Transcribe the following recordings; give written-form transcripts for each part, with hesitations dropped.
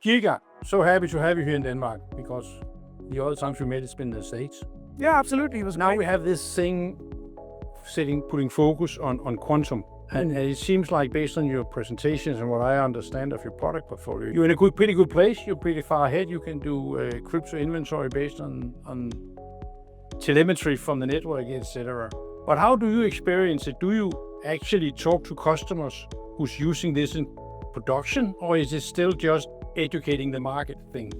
Jigar, so happy to have you here in Denmark, because the other times we met, it's been in the States. Yeah, absolutely. It was Now great. we have this thing putting focus on quantum. And it seems like, based on your presentations and what I understand of your product portfolio, you're in a pretty good place. You're pretty far ahead. You can do crypto inventory based on telemetry from the network, etc. But how do you experience it? Do you actually talk to customers who's using this in production, or is it still just educating the market thing?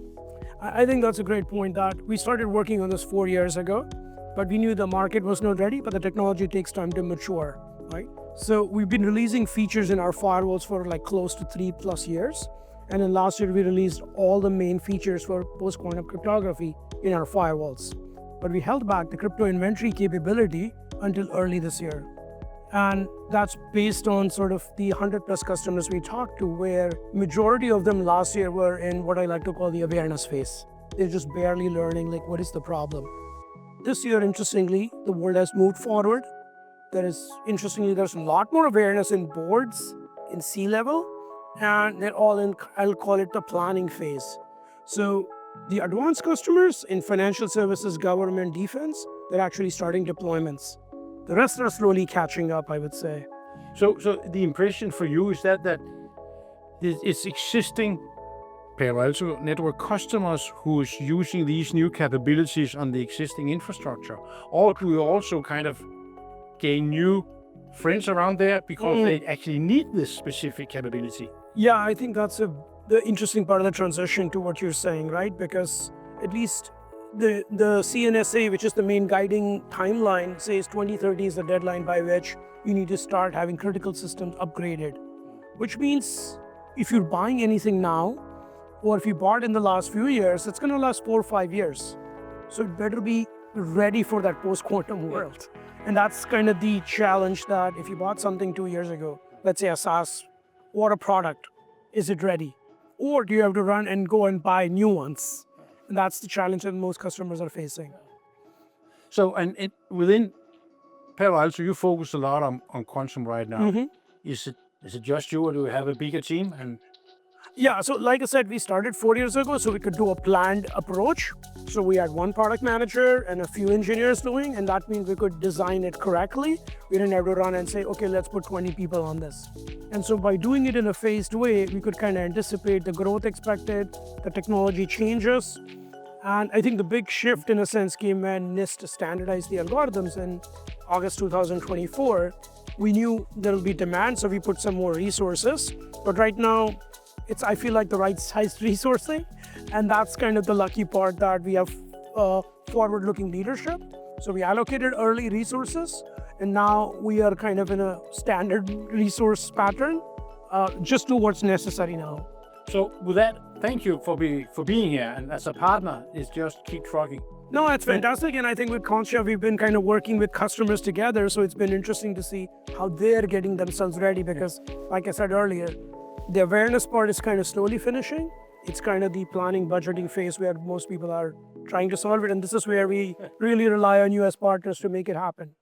I think that's a great point, that we started working on this 4 years ago, but we knew the market was not ready, but the technology takes time to mature, right? So we've been releasing features in our firewalls for like close to 3+ years. And then last year we released all the main features for post-quantum cryptography in our firewalls. But we held back the crypto inventory capability until early this year. And that's based on sort of the 100+ customers we talked to, where majority of them last year were in what I like to call the awareness phase. They're just barely learning, like, what is the problem? This year, interestingly, the world has moved forward. There's a lot more awareness in boards, in C-level, and they're all in, I'll call it the planning phase. So the advanced customers in financial services, government, defense, they're actually starting deployments. The rest are slowly catching up, I would say. So the impression for you is that it's existing Palo Alto Network customers who's using these new capabilities on the existing infrastructure, or do you also kind of gain new friends around there because they actually need this specific capability? Yeah, I think that's the interesting part of the transition to what you're saying, right? Because at least the CNSA, which is the main guiding timeline, says 2030 is the deadline by which you need to start having critical systems upgraded. Which means if you're buying anything now, or if you bought in the last few years, it's going to last 4 or 5 years. So it better be ready for that post-quantum world. And that's kind of the challenge, that if you bought something 2 years ago, let's say a SaaS or a product, is it ready? Or do you have to run and go and buy new ones? And that's the challenge that most customers are facing. So, within Palo Alto, you focus a lot on quantum right now. Is it just you, or do you have a bigger team? Yeah, so like I said, we started 4 years ago, so we could do a planned approach. So we had one product manager and a few engineers doing, and that means we could design it correctly. We didn't have to run and say, okay, let's put 20 people on this. And so by doing it in a phased way, we could kind of anticipate the growth expected, the technology changes. And I think the big shift, in a sense, came when NIST standardized the algorithms in August 2024. We knew there will be demand, so we put some more resources. But right now, I feel like the right size resourcing, and that's kind of the lucky part, that we have forward-looking leadership. So we allocated early resources, and now we are kind of in a standard resource pattern. Just do what's necessary now. So with that, thank you for being here, and as a partner, it's just keep trucking. No, it's fantastic, and I think with Concha, we've been kind of working with customers together, so it's been interesting to see how they're getting themselves ready, because like I said earlier, the awareness part is kind of slowly finishing. It's kind of the planning, budgeting phase where most people are trying to solve it. And this is where we really rely on you as partners to make it happen.